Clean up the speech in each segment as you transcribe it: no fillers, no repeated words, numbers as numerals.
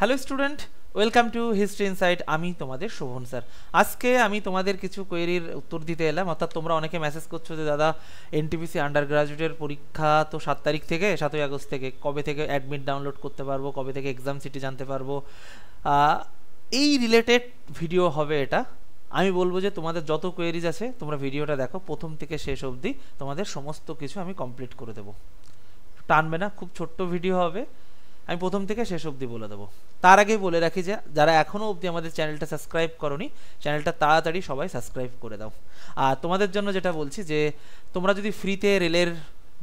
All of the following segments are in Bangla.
Hello student, welcome to history insight. আমি তোমাদের শোভন স্যার। আজকে আমি তোমাদের কিছু কোয়েরির উত্তর দিতে এলাম। অর্থাৎ তোমরা অনেকে মেসেজ করছো যে দাদা এনটিপিসি আন্ডার গ্রাজুয়েটের পরীক্ষা তো 7 তারিখ থেকে 7ই আগস্ট থেকে, কবে থেকে অ্যাডমিট ডাউনলোড করতে পারবো, কবে থেকে এক্সাম সিটি জানতে পারবো। এই রিলেটেড ভিডিও হবে এটা। আমি বলবো যে তোমাদের যত কোয়েরিজ আছে তোমরা ভিডিওটা দেখো, প্রথম থেকে শেষ অবধি তোমাদের সমস্ত কিছু আমি কমপ্লিট করে দেবো। টানবে না, খুব ছোট্ট ভিডিও হবে, আমি প্রথম থেকে শেষ অবধি বলে দেবো। তার আগে বলে রাখি যে যারা এখনও অবধি আমাদের চ্যানেলটা সাবস্ক্রাইব করোনি, চ্যানেলটা তাড়াতাড়ি সবাই সাবস্ক্রাইব করে দাও। আর তোমাদের জন্য যেটা বলছি যে তোমরা যদি ফ্রিতে রেলের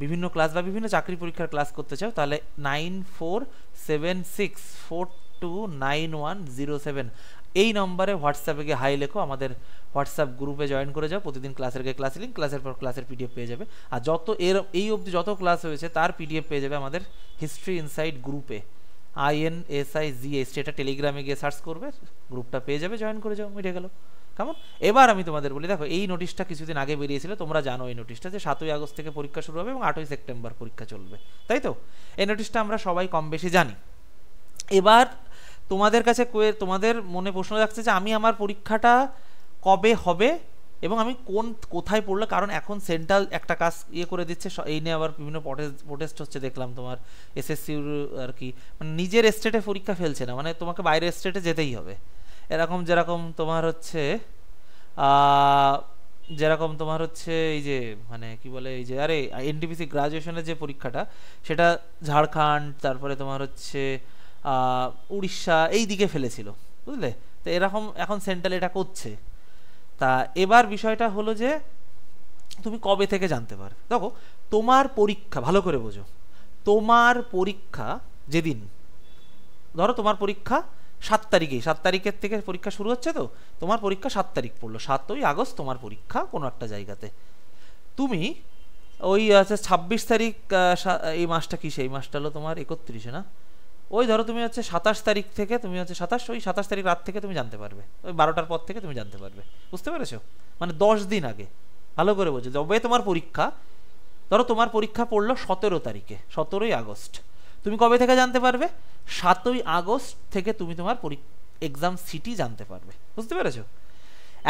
বিভিন্ন ক্লাস বা বিভিন্ন চাকরি পরীক্ষার ক্লাস করতে চাও, তাহলে 9476429107 এই নম্বরে হোয়াটসঅ্যাপে গিয়ে হাই লেখো, আমাদের হোয়াটসঅ্যাপ গ্রুপে জয়েন করে যাও। প্রতিদিন ক্লাসের গিয়ে ক্লাস লিঙ্ক, ক্লাসের পর ক্লাসের পিডিএফ পেয়ে যাবে। আর যত এই অবধি যত ক্লাস হয়েছে তার পিডিএফ পেয়ে যাবে আমাদের হিস্ট্রি ইনসাইট গ্রুপে, INSIGH, এটা টেলিগ্রামে গিয়ে সার্চ করবে, গ্রুপটা পেয়ে যাবে, জয়েন করে যাও, মিটে গেল। কেমন? এবার আমি তোমাদের বলি, দেখো এই নোটিশটা কিছুদিন আগে বেরিয়েছিল, তোমরা জানো এই নোটিশটা, যে 7ই আগস্ট থেকে পরীক্ষা শুরু হবে এবং 8ই সেপ্টেম্বর পরীক্ষা চলবে, তাই তো? এই নোটিশটা আমরা সবাই কম বেশি জানি। এবার তোমাদের কাছে তোমাদের মনে প্রশ্ন রাখছে যে আমি আমার পরীক্ষাটা কবে হবে এবং আমি কোথায় পড়লে, কারণ এখন সেন্ট্রাল একটা কাজ করে দিচ্ছে, এই নিয়ে আবার বিভিন্ন প্রোটেস্ট হচ্ছে দেখলাম তোমার এসএসসির আর কি, মানে নিজের স্টেটে পরীক্ষা ফেলছে না, মানে তোমাকে বাইরের স্টেটে যেতেই হবে। এরকম যেরকম তোমার হচ্ছে এই যে মানে কি বলে, এই যে আরে এনটিপিসি গ্রাজুয়েশনের যে পরীক্ষাটা, সেটা ঝাড়খণ্ড, তারপরে তোমার হচ্ছে উড়িষ্যা এই দিকে ফেলেছিল, বুঝলে? তো এরকম এখন সেন্ট্রাল এটা করছে। তা এবার বিষয়টা হলো যে তুমি কবে থেকে জানতে পারবে। দেখো তোমার পরীক্ষা ভালো করে বোঝো, তোমার পরীক্ষা যেদিন, ধরো তোমার পরীক্ষা 7 তারিখের থেকে পরীক্ষা শুরু হচ্ছে, তো তোমার পরীক্ষা 7 তারিখ পড়লো, 7ই আগস্ট তোমার পরীক্ষা কোনো একটা জায়গাতে। তুমি ওই 26 তারিখ, এই মাসটা কি, সেই মাসটা হলো তোমার 31, না? ওই ধরো তুমি 27 তারিখ থেকে, তুমি 27 তারিখ রাত থেকে তুমি জানতে পারবে, ওই 12টার পর থেকে তুমি জানতে পারবে, বুঝতে পেরেছো? মানে 10 দিন আগে। ভালো করে বোঝো, যবে তোমার পরীক্ষা, ধরো তোমার পরীক্ষা পড়লো 17 তারিখে, 17ই আগস্ট, তুমি কবে থেকে জানতে পারবে? 7ই আগস্ট থেকে তুমি তোমার এক্সাম সিটি জানতে পারবে, বুঝতে পেরেছো?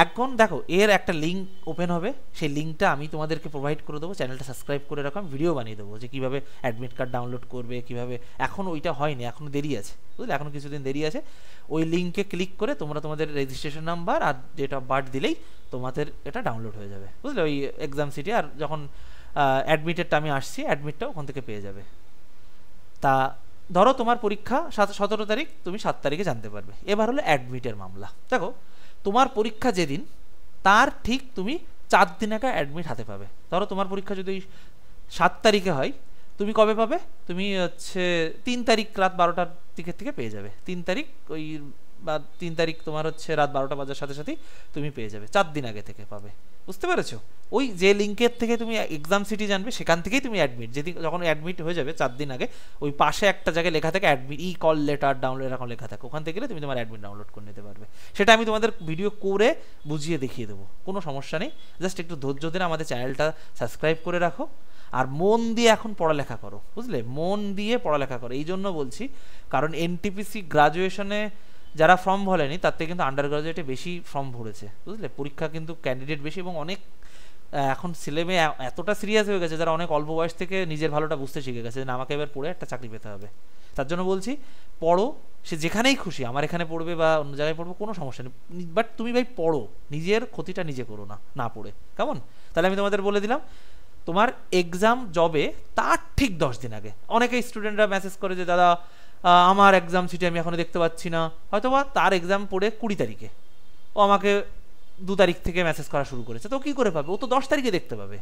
এখন দেখো এর একটা লিঙ্ক ওপেন হবে, সেই লিঙ্কটা আমি তোমাদেরকে প্রোভাইড করে দেবো। চ্যানেলটা সাবস্ক্রাইব করে রাখো, আমি ভিডিও বানিয়ে দেবো যে কীভাবে অ্যাডমিট কার্ড ডাউনলোড করবে, কীভাবে। এখন ওইটা হয়নি, এখনও দেরি আছে, বুঝলে? এখনও কিছুদিন দেরি আছে। ওই লিঙ্কে ক্লিক করে তোমরা তোমাদের রেজিস্ট্রেশন নাম্বার আর ডেট অফ বার্থ দিলেই তোমাদের এটা ডাউনলোড হয়ে যাবে, বুঝলে? ওই এক্সাম সিটি, আর যখন অ্যাডমিটেরটা আমি আসছি, অ্যাডমিটটাও ওখান থেকে পেয়ে যাবে। তা ধরো তোমার পরীক্ষা 17 তারিখ, তুমি 7 তারিখে জানতে পারবে। এবার হলো অ্যাডমিটের মামলা। দেখো তোমার পরীক্ষা যেদিন, তার ঠিক তুমি 4 দিন আগে অ্যাডমিট হাতে পাবে। ধরো তোমার পরীক্ষা যদি 7 তারিখে হয়, তুমি কবে পাবে? তুমি 3 তারিখ রাত 12টার দিকের থেকে পেয়ে যাবে। 3 তারিখ ওই বা 3 তারিখ তোমার রাত 12টা বাজার সাথে সাথেই তুমি পেয়ে যাবে, 4 দিন আগে থেকে পাবে, বুঝতে পেরেছো? ওই যে লিঙ্কের থেকে তুমি এক্সাম সিটি জানবে, সেখান থেকেই তুমি অ্যাডমিট, যখন অ্যাডমিট হয়ে যাবে 4 দিন আগে, ওই পাশে একটা জায়গায় লেখা থাকে অ্যাডমিট, কল লেটার ডাউনলোড এরকম লেখা থাকে, ওখান থেকে গেলে তুমি তোমার অ্যাডমিট ডাউনলোড করে নিতে পারবে। সেটা আমি তোমাদের ভিডিও করে বুঝিয়ে দেখিয়ে দেবো, কোনো সমস্যা নেই। জাস্ট একটু ধৈর্য ধরে আমাদের চ্যানেলটা সাবস্ক্রাইব করে রাখো, আর মন দিয়ে এখন পড়ালেখা করো, বুঝলে? মন দিয়ে পড়ালেখা করো। এই জন্য বলছি, কারণ এনটিপিসি গ্রাজুয়েশনে যারা ফর্ম ভরেনি, তার থেকে কিন্তু আন্ডার গ্রাজুয়েটে বেশি ফর্ম ভরেছে, বুঝলে? পরীক্ষা কিন্তু ক্যান্ডিডেট বেশি, এবং অনেক এখন ছেলেমেয়ে এতটা সিরিয়াস হয়ে গেছে, যারা অনেক অল্প বয়স থেকে নিজের ভালোটা বুঝতে শিখে গেছে যে আমাকে এবার পড়ে একটা চাকরি পেতে হবে। তার জন্য বলছি, পড়ো, সে যেখানেই খুশি, আমার এখানে পড়বে বা অন্য জায়গায় পড়বে, কোনো সমস্যা নেই, বাট তুমি ভাই পড়ো, নিজের ক্ষতিটা নিজে করো না পড়ে, কেমন? তাহলে আমি তোমাদের বলে দিলাম, তোমার এক্সাম যবে তার ঠিক 10 দিন আগে। অনেকেই স্টুডেন্টরা মেসেজ করে যে দাদা আমার এক্সাম সিটি আমি এখনো দেখতে পাচ্ছি না, হয়তো বা তার এক্সাম পড়ে 20 তারিখে, ও আমাকে 2 তারিখ থেকে মেসেজ করা শুরু করেছে, তো কি করে পাবে? ও তো 10 তারিখে দেখতে পাবে,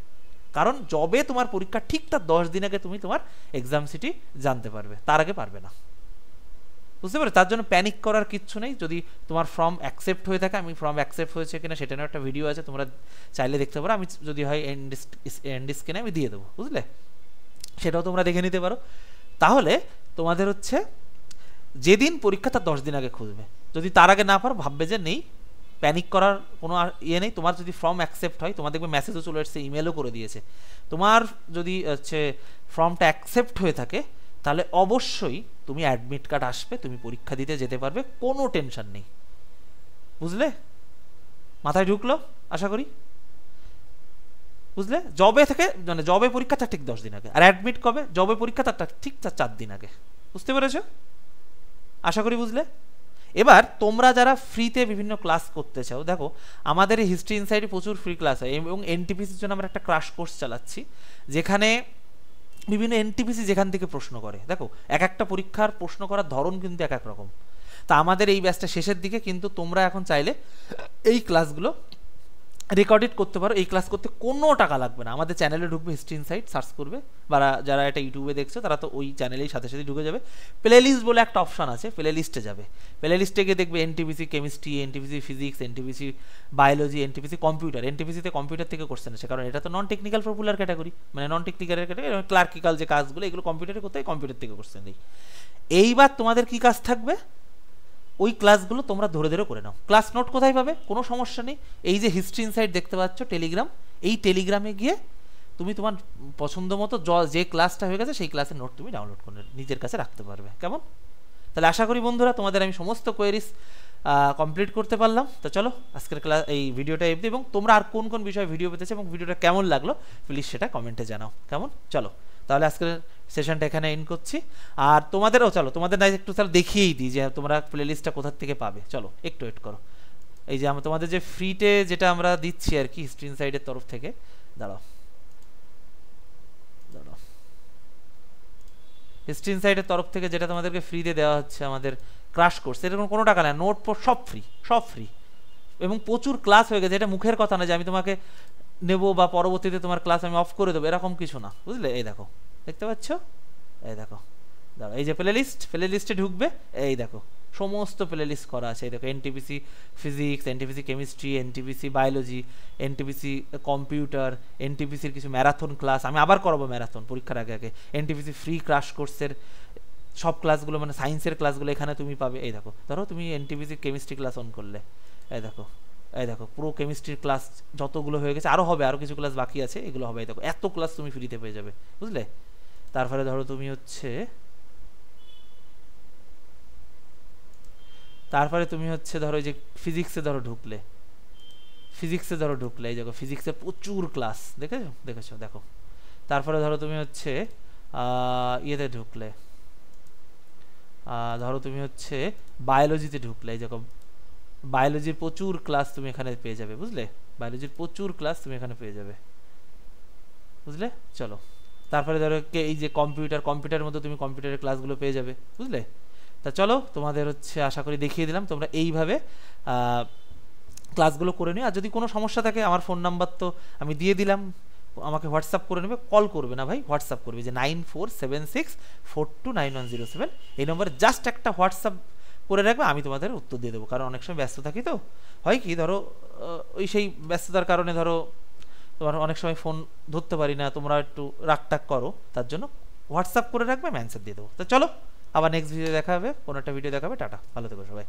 কারণ যবে তোমার পরীক্ষা ঠিক তার 10 দিন আগে তুমি তোমার এক্সাম সিটি জানতে পারবে, তার আগে পারবে না, বুঝতে পারো? তার জন্য প্যানিক করার কিচ্ছু নেই। যদি তোমার ফর্ম অ্যাকসেপ্ট হয়ে থাকে, আমি ফর্ম অ্যাকসেপ্ট হয়েছে কিনা সেটা নিয়ে একটা ভিডিও আছে, তোমরা চাইলে দেখতে পারো, আমি যদি হয় এন্ড স্ক্রিনে আমি দিয়ে দেবো, বুঝলে? সেটাও তোমরা দেখে নিতে পারো। তাহলে তোমাদের যেদিন পরীক্ষা তার 10 দিন আগে খুঁজবে। যদি তার আগে না পারো, ভাববে যে নেই, প্যানিক করার কোনো ইয়ে নেই। তোমার যদি ফর্ম অ্যাকসেপ্ট হয়, তোমার দেখবে মেসেজও চলে এসেছে, ইমেলও করে দিয়েছে, তোমার যদি ফর্মটা অ্যাকসেপ্ট হয়ে থাকে, তাহলে অবশ্যই তুমি অ্যাডমিট কার্ড আসবে, তুমি পরীক্ষা দিতে যেতে পারবে, কোনো টেনশন নেই। বুঝলে? মাথায় ঢুকলো আশা করি? বুঝলে? জবে থেকে মানে জবে পরীক্ষা তার ঠিক 10 দিন আগে, আর অ্যাডমিট কবে? জবে পরীক্ষা তার ঠিক 4 দিন আগে। বুঝতে পেরেছো? আশা করি বুঝলে। এবার তোমরা যারা ফ্রিতে বিভিন্ন ক্লাস করতে চাও, দেখো আমাদের এই হিস্ট্রি ইনসাইডে প্রচুর ফ্রি ক্লাস হয়, এবং এনটিপিসির জন্য আমরা একটা ক্রাশ কোর্স চালাচ্ছি, যেখানে বিভিন্ন এনটিপিসি যেখান থেকে প্রশ্ন করে, দেখো এক একটা পরীক্ষার প্রশ্ন করার ধরন কিন্তু এক এক রকম। তা আমাদের এই ব্যাচটা শেষের দিকে, কিন্তু তোমরা এখন চাইলে এই ক্লাসগুলো রেকর্ডেড করতে পারো। এই ক্লাস করতে কোনো টাকা লাগবে না। আমাদের চ্যানেলে ঢুকবে, হিস্ট্রি ইনসাইট সার্চ করবে, বা যারা এটা ইউটিউবে দেখছো তারা তো ওই চ্যানেলেই সাথে সাথে ঢুকে যাবে। প্লে লিস্ট বলে একটা অপশান আছে, প্লে লিস্টে যাবে। প্লে লিস্টে গিয়ে দেখবে NTPC chemistry, NTPC physics, NTPC biology, NTPC computer. এনটিপিসিতে কম্পিউটার থেকে কোশ্চেন আছে, কারণ এটা তো নন টেকনিক্যাল পপুলার ক্যাটাগরি, মানে নন টেকনিক্যালের ক্যাটাগরি, ক্লার্কিক্যাল যে কাজগুলো এগুলো কম্পিউটারে করতে হয়, কম্পিউটার থেকে কোশ্চেন দিই। এইবার তোমাদের কি কাজ থাকবে? ওই ক্লাসগুলো তোমরা ধরে ধরে করে নাও। ক্লাস নোট কোথায় পাবে? কোনো সমস্যা নেই, এই যে হিস্ট্রি ইনসাইট দেখতে পাচ্ছ টেলিগ্রাম, এই টেলিগ্রামে গিয়ে তুমি তোমার পছন্দ মতো যে ক্লাসটা হয়ে গেছে সেই ক্লাসের নোট তুমি ডাউনলোড করে নিজের কাছে রাখতে পারবে। কেমন? তাহলে আশা করি বন্ধুরা তোমাদের আমি সমস্ত কোয়েরিজ কমপ্লিট করতে পারলাম। তো চলো আজকের ক্লাস এই ভিডিওটা এমনি, এবং তোমরা আর কোন কোন বিষয়ে ভিডিও পেতেছো এবং ভিডিওটা কেমন লাগলো প্লিজ সেটা কমেন্টে জানাও। কেমন? চলো তাহলে আজকের সেশনটা এখানে এন্ড করছি। আর তোমাদেরও চলো, তোমাদের না একটু তাহলে দেখিয়েই দিই যে তোমরা প্লে লিস্টটা কোথা থেকে পাবে। চলো একটু ওয়েট করো। এই যে আমরা তোমাদের যে ফ্রিতে যেটা আমরা দিচ্ছি আর কি হিস্ট্রি ইনসাইডের তরফ থেকে, দাঁড়াও দাঁড়াও, হিস্ট্রি ইনসাইডের তরফ থেকে যেটা তোমাদেরকে ফ্রিতে দেওয়া হচ্ছে আমাদের ক্রাশ কোর্স, এরকম কোনো টাকা নেই, নোট সব ফ্রি, সব ফ্রি, এবং প্রচুর ক্লাস হয়ে গেছে। এটা মুখের কথা না যে আমি তোমাকে নেবো বা পরবর্তীতে তোমার ক্লাস আমি অফ করে দেবো, এরকম কিছু না। বুঝলে? এই দেখো, দেখতে পাচ্ছ? এই দেখো, দাঁড়াও, এই যে প্লে লিস্ট, প্লে লিস্টে ঢুকবে, এই দেখো সমস্ত প্লে লিস্ট করা আছে। এই দেখো NTPC physics, NTPC chemistry, NTPC biology, NTPC computer, এনটিপিসির কিছু ম্যারাথন ক্লাস, আমি আবার করাবো ম্যারাথন পরীক্ষার আগে আগে, এনটিপিসি ফ্রি ক্রাশ কোর্সের সব ক্লাসগুলো, মানে সায়েন্সের ক্লাসগুলো এখানে তুমি পাবে। এই দেখো, ধরো তুমি এনটিপিসি কেমিস্ট্রি ক্লাস অন করলে, এই দেখো, এই দেখো পুরো কেমিস্ট্রির ক্লাস যতগুলো হয়ে গেছে, আরও হবে, আরও কিছু ক্লাস বাকি আছে, এগুলো হবে। এই দেখো এত ক্লাস তুমি ফ্রিতে পেয়ে যাবে। বুঝলে? তারপরে ধরো তুমি হচ্ছে ধরো এই যে ফিজিক্সে ধরো ঢুকলে, এই দেখো ফিজিক্সে প্রচুর ক্লাস, দেখেছো দেখো। তারপরে ধরো তুমি হচ্ছে ইয়েতে ঢুকলে, ধরো তুমি হচ্ছে বায়োলজিতে ঢুকলে, এই দেখো বায়োলজির প্রচুর ক্লাস তুমি এখানে পেয়ে যাবে। বুঝলে? বায়োলজির প্রচুর ক্লাস তুমি এখানে পেয়ে যাবে। বুঝলে? চলো তারপরে ধরো এই যে কম্পিউটারের মধ্যে তুমি কম্পিউটারের ক্লাসগুলো পেয়ে যাবে। বুঝলে? তা চলো তোমাদের হচ্ছে আশা করি দেখিয়ে দিলাম, তোমরা এইভাবে ক্লাসগুলো করে নিও। আর যদি কোনো সমস্যা থাকে আমার ফোন নাম্বার তো আমি দিয়ে দিলাম, আমাকে হোয়াটসঅ্যাপ করে নেবে, কল করবে না ভাই, হোয়াটসঅ্যাপ করবে, যে 9476429107, এই নম্বরে জাস্ট একটা হোয়াটসঅ্যাপ করে রাখবে, আমি তোমাদের উত্তর দিয়ে দেবো। কারণ অনেক সময় ব্যস্ত থাকি, তো হয় কি ধরো ওই সেই ব্যস্ততার কারণে ধরো তোমার অনেক সময় ফোন ধরতে পারি না, তোমরা একটু রাগটাগ করো, তার জন্য হোয়াটসঅ্যাপ করে রাখবে, আমি অ্যান্সার দিয়ে দেবো। তো চলো আবার নেক্সট ভিডিও দেখা হবে, কোনো একটা ভিডিও দেখাবে। টাটা, ভালো থেকো সবাই।